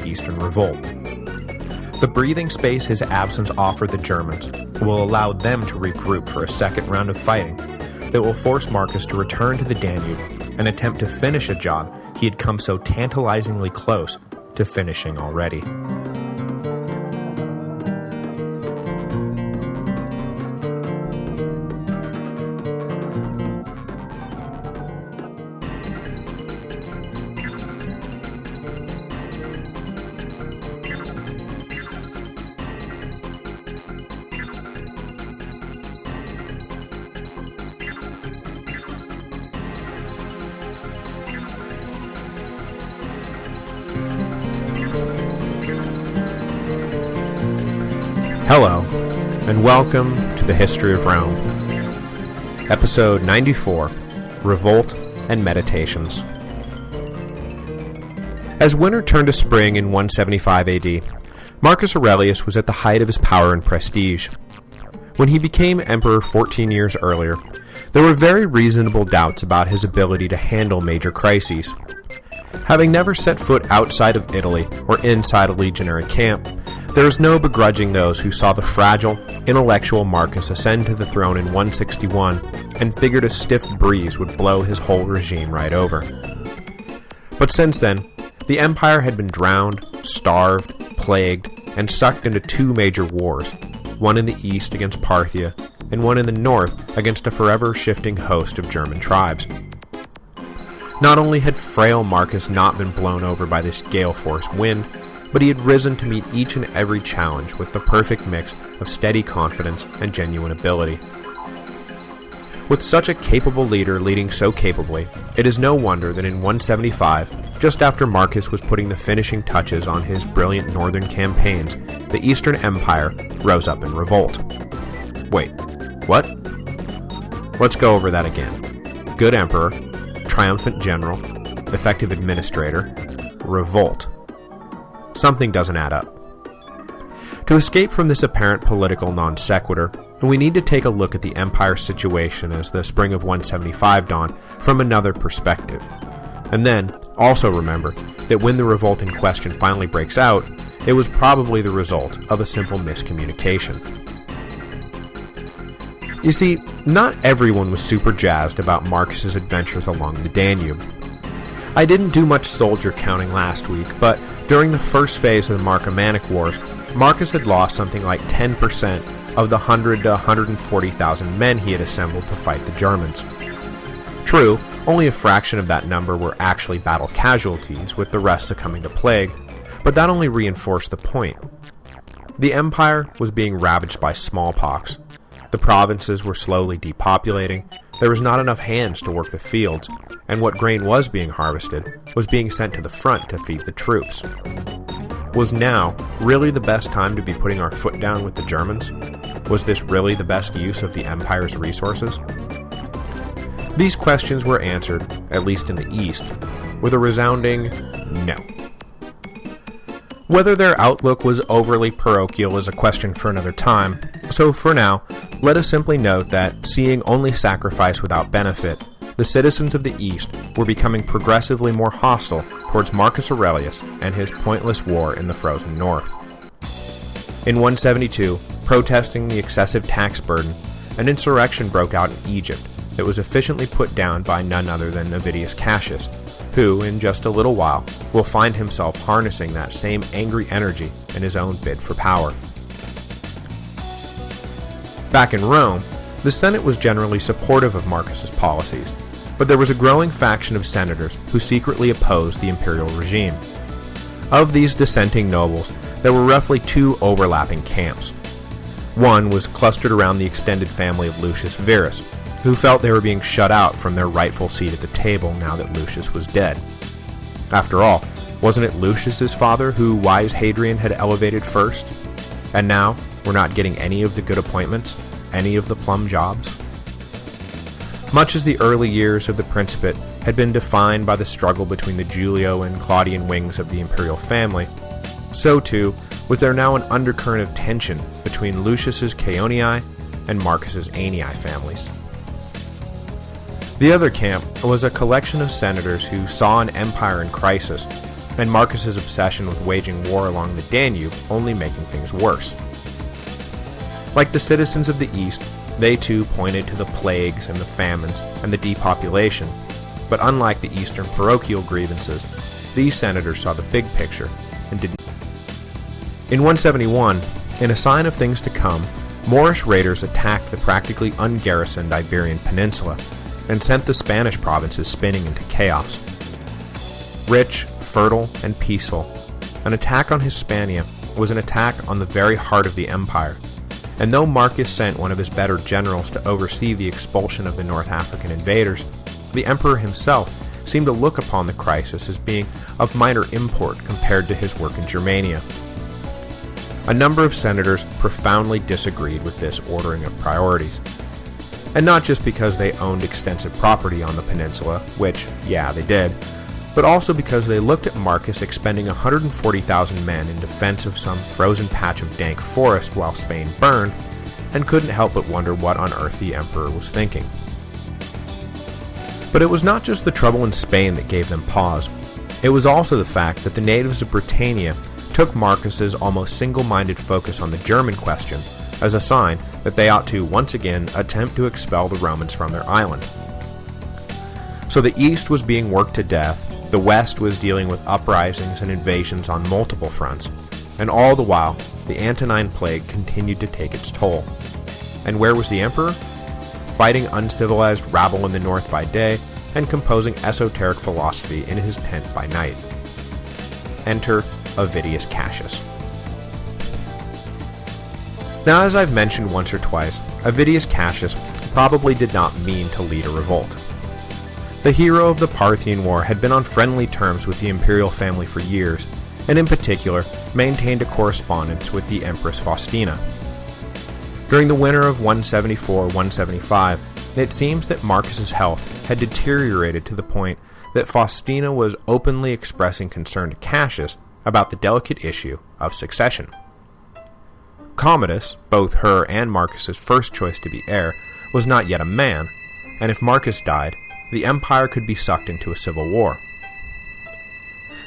Eastern Revolt. The breathing space his absence offered the Germans will allow them to regroup for a second round of fighting that will force Marcus to return to the Danube and attempt to finish a job he had come so tantalizingly close to finishing already. Hello, and welcome to the History of Rome. Episode 94, Revolt and Meditations. As winter turned to spring in 175 AD, Marcus Aurelius was at the height of his power and prestige. When he became emperor 14 years earlier, there were very reasonable doubts about his ability to handle major crises. Having never set foot outside of Italy or inside a legionary camp, there is no begrudging those who saw the fragile, intellectual Marcus ascend to the throne in 161 and figured a stiff breeze would blow his whole regime right over. But since then, the empire had been drowned, starved, plagued, and sucked into two major wars, one in the east against Parthia, and one in the north against a forever shifting host of German tribes. Not only had frail Marcus not been blown over by this gale-force wind, but he had risen to meet each and every challenge with the perfect mix of steady confidence and genuine ability. With such a capable leader leading so capably, it is no wonder that in 175, just after Marcus was putting the finishing touches on his brilliant northern campaigns, the Eastern Empire rose up in revolt. Wait, what? Let's go over that again. Good emperor, triumphant general, effective administrator, revolt. Something doesn't add up. To escape from this apparent political non sequitur, we need to take a look at the empire's situation as the spring of 175 dawned from another perspective. And then, also remember that when the revolt in question finally breaks out, it was probably the result of a simple miscommunication. You see, not everyone was super jazzed about Marcus's adventures along the Danube. I didn't do much soldier counting last week, but during the first phase of the Marcomannic Wars, Marcus had lost something like 10% of the 100 to 140,000 men he had assembled to fight the Germans. True, only a fraction of that number were actually battle casualties, with the rest succumbing to plague, but that only reinforced the point. The empire was being ravaged by smallpox. The provinces were slowly depopulating, there was not enough hands to work the fields, and what grain was being harvested was being sent to the front to feed the troops. Was now really the best time to be putting our foot down with the Germans? Was this really the best use of the empire's resources? These questions were answered, at least in the east, with a resounding no. Whether their outlook was overly parochial is a question for another time, so for now, let us simply note that, seeing only sacrifice without benefit, the citizens of the East were becoming progressively more hostile towards Marcus Aurelius and his pointless war in the frozen north. In 172, protesting the excessive tax burden, an insurrection broke out in Egypt that was efficiently put down by none other than Avidius Cassius, who, in just a little while, will find himself harnessing that same angry energy in his own bid for power. Back in Rome, the Senate was generally supportive of Marcus's policies, but there was a growing faction of senators who secretly opposed the imperial regime. Of these dissenting nobles, there were roughly two overlapping camps. One was clustered around the extended family of Lucius Verus, who felt they were being shut out from their rightful seat at the table now that Lucius was dead. After all, wasn't it Lucius's father who wise Hadrian had elevated first? And now, we're not getting any of the good appointments, any of the plum jobs? Much as the early years of the Principate had been defined by the struggle between the Julio and Claudian wings of the imperial family, so too was there now an undercurrent of tension between Lucius's Chaonii and Marcus's Anii families. The other camp was a collection of senators who saw an empire in crisis and Marcus's obsession with waging war along the Danube only making things worse. Like the citizens of the East, they too pointed to the plagues and the famines and the depopulation, but unlike the Eastern parochial grievances, these senators saw the big picture and didn't. In 171, in a sign of things to come, Moorish raiders attacked the practically ungarrisoned Iberian Peninsula and sent the Spanish provinces spinning into chaos. Rich, fertile, and peaceful, an attack on Hispania was an attack on the very heart of the empire, and though Marcus sent one of his better generals to oversee the expulsion of the North African invaders, the emperor himself seemed to look upon the crisis as being of minor import compared to his work in Germania. A number of senators profoundly disagreed with this ordering of priorities. And not just because they owned extensive property on the peninsula, which, yeah, they did, but also because they looked at Marcus expending 140,000 men in defense of some frozen patch of dank forest while Spain burned, and couldn't help but wonder what on earth the emperor was thinking. But it was not just the trouble in Spain that gave them pause. It was also the fact that the natives of Britannia took Marcus's almost single-minded focus on the German question as a sign that they ought to once again attempt to expel the Romans from their island. So the East was being worked to death, the West was dealing with uprisings and invasions on multiple fronts, and all the while, the Antonine Plague continued to take its toll. And where was the emperor? Fighting uncivilized rabble in the north by day, and composing esoteric philosophy in his tent by night. Enter Avidius Cassius. Now, as I've mentioned once or twice, Avidius Cassius probably did not mean to lead a revolt. The hero of the Parthian War had been on friendly terms with the imperial family for years, and in particular maintained a correspondence with the Empress Faustina. During the winter of 174-175, it seems that Marcus's health had deteriorated to the point that Faustina was openly expressing concern to Cassius about the delicate issue of succession. Commodus, both her and Marcus's first choice to be heir, was not yet a man, and if Marcus died, the empire could be sucked into a civil war.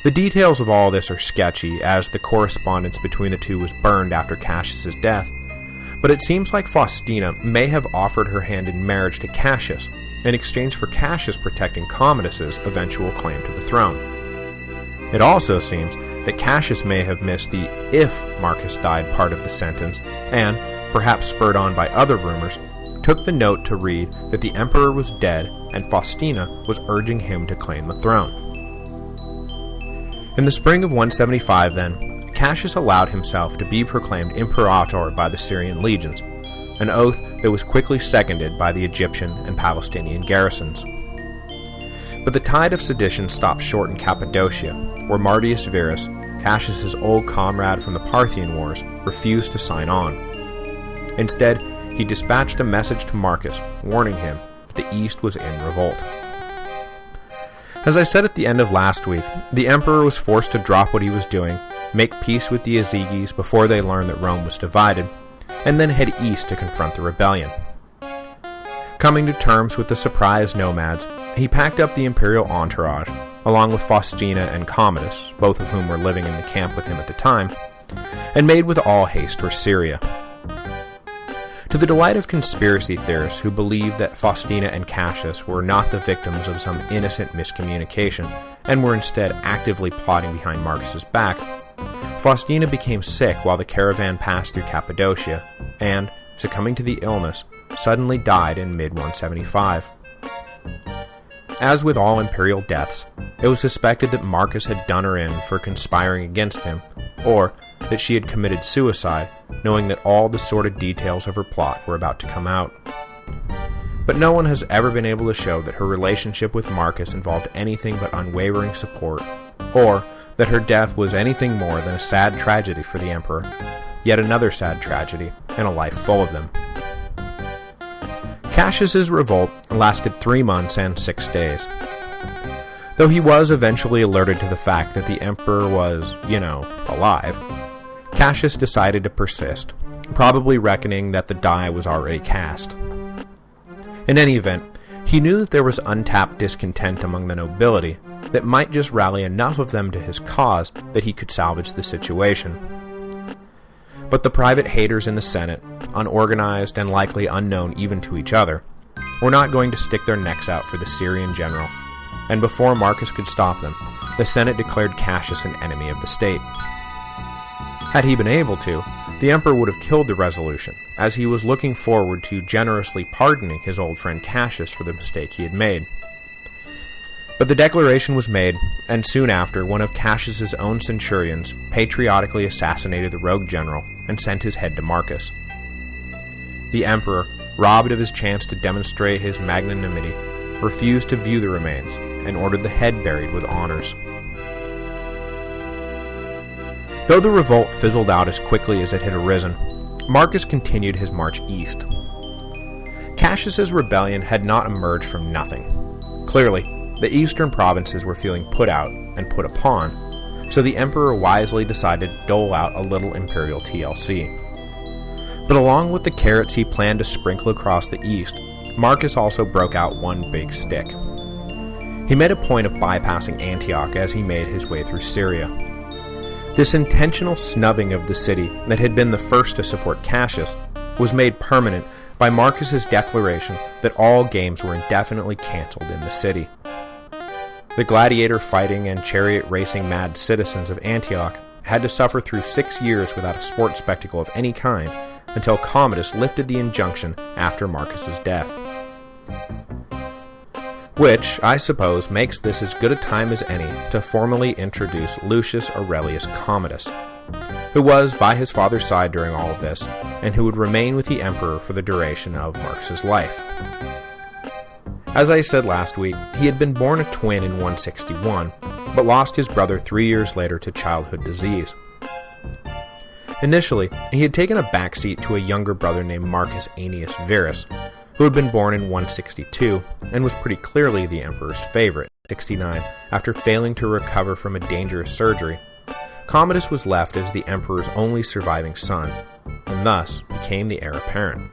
The details of all this are sketchy, as the correspondence between the two was burned after Cassius's death, but it seems like Faustina may have offered her hand in marriage to Cassius, in exchange for Cassius protecting Commodus's eventual claim to the throne. It also seems that Cassius may have missed the "if Marcus died" part of the sentence, and, perhaps spurred on by other rumors, took the note to read that the emperor was dead and Faustina was urging him to claim the throne. In the spring of 175, then, Cassius allowed himself to be proclaimed imperator by the Syrian legions, an oath that was quickly seconded by the Egyptian and Palestinian garrisons. But the tide of sedition stopped short in Cappadocia, where Mardius Verus, Cassius's old comrade from the Parthian Wars, refused to sign on. Instead, he dispatched a message to Marcus, warning him that the East was in revolt. As I said at the end of last week, the emperor was forced to drop what he was doing, make peace with the Ezigis before they learned that Rome was divided, and then head east to confront the rebellion. Coming to terms with the surprised nomads, he packed up the imperial entourage, along with Faustina and Commodus, both of whom were living in the camp with him at the time, and made with all haste for Syria. To the delight of conspiracy theorists who believed that Faustina and Cassius were not the victims of some innocent miscommunication, and were instead actively plotting behind Marcus's back, Faustina became sick while the caravan passed through Cappadocia, and, succumbing to the illness, suddenly died in mid-175. As with all imperial deaths, it was suspected that Marcus had done her in for conspiring against him, or that she had committed suicide, knowing that all the sordid details of her plot were about to come out. But no one has ever been able to show that her relationship with Marcus involved anything but unwavering support, or that her death was anything more than a sad tragedy for the emperor, yet another sad tragedy in a life full of them. Cassius's revolt lasted 3 months and 6 days. Though he was eventually alerted to the fact that the emperor was, alive, Cassius decided to persist, probably reckoning that the die was already cast. In any event, he knew that there was untapped discontent among the nobility, that might just rally enough of them to his cause that he could salvage the situation. But the private haters in the Senate, unorganized and likely unknown even to each other, were not going to stick their necks out for the Syrian general, and before Marcus could stop them, the Senate declared Cassius an enemy of the state. Had he been able to, the emperor would have killed the resolution, as he was looking forward to generously pardoning his old friend Cassius for the mistake he had made. But the declaration was made, and soon after, one of Cassius's own centurions patriotically assassinated the rogue general and sent his head to Marcus. The emperor, robbed of his chance to demonstrate his magnanimity, refused to view the remains and ordered the head buried with honors. Though the revolt fizzled out as quickly as it had arisen, Marcus continued his march east. Cassius's rebellion had not emerged from nothing. Clearly, the eastern provinces were feeling put out and put upon, so the emperor wisely decided to dole out a little imperial TLC. But along with the carrots he planned to sprinkle across the east, Marcus also broke out one big stick. He made a point of bypassing Antioch as he made his way through Syria. This intentional snubbing of the city that had been the first to support Cassius was made permanent by Marcus's declaration that all games were indefinitely cancelled in the city. The gladiator fighting and chariot racing mad citizens of Antioch had to suffer through 6 years without a sports spectacle of any kind until Commodus lifted the injunction after Marcus's death. Which, I suppose, makes this as good a time as any to formally introduce Lucius Aurelius Commodus, who was by his father's side during all of this, and who would remain with the emperor for the duration of Marcus's life. As I said last week, he had been born a twin in 161, but lost his brother 3 years later to childhood disease. Initially, he had taken a backseat to a younger brother named Marcus Aeneas Verus, who had been born in 162 and was pretty clearly the emperor's favorite. 69, after failing to recover from a dangerous surgery, Commodus was left as the emperor's only surviving son, and thus became the heir apparent.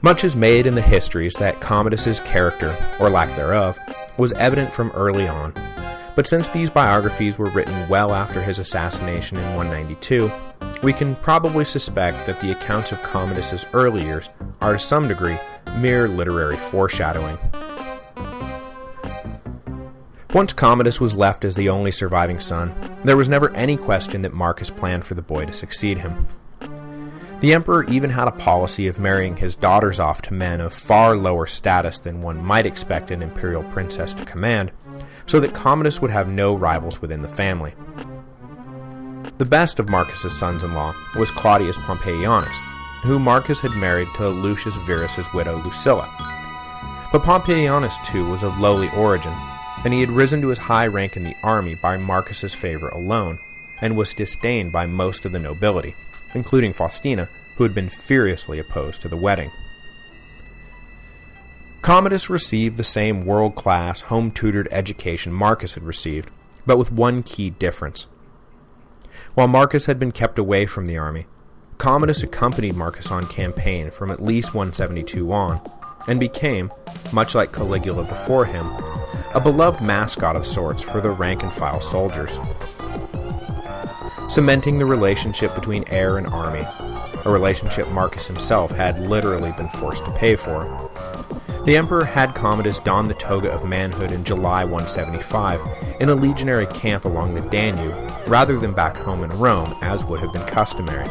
Much is made in the histories that Commodus's character, or lack thereof, was evident from early on, but since these biographies were written well after his assassination in 192, we can probably suspect that the accounts of Commodus's early years are to some degree mere literary foreshadowing. Once Commodus was left as the only surviving son, there was never any question that Marcus planned for the boy to succeed him. The emperor even had a policy of marrying his daughters off to men of far lower status than one might expect an imperial princess to command, so that Commodus would have no rivals within the family. The best of Marcus's sons-in-law was Claudius Pompeianus, who Marcus had married to Lucius Verus's widow Lucilla. But Pompeianus too was of lowly origin, and he had risen to his high rank in the army by Marcus's favor alone, and was disdained by most of the nobility, including Faustina, who had been furiously opposed to the wedding. Commodus received the same world-class, home-tutored education Marcus had received, but with one key difference. While Marcus had been kept away from the army, Commodus accompanied Marcus on campaign from at least 172 on, and became, much like Caligula before him, a beloved mascot of sorts for the rank-and-file soldiers. Cementing the relationship between heir and army, a relationship Marcus himself had literally been forced to pay for, the emperor had Commodus don the toga of manhood in July 175 in a legionary camp along the Danube, rather than back home in Rome, as would have been customary.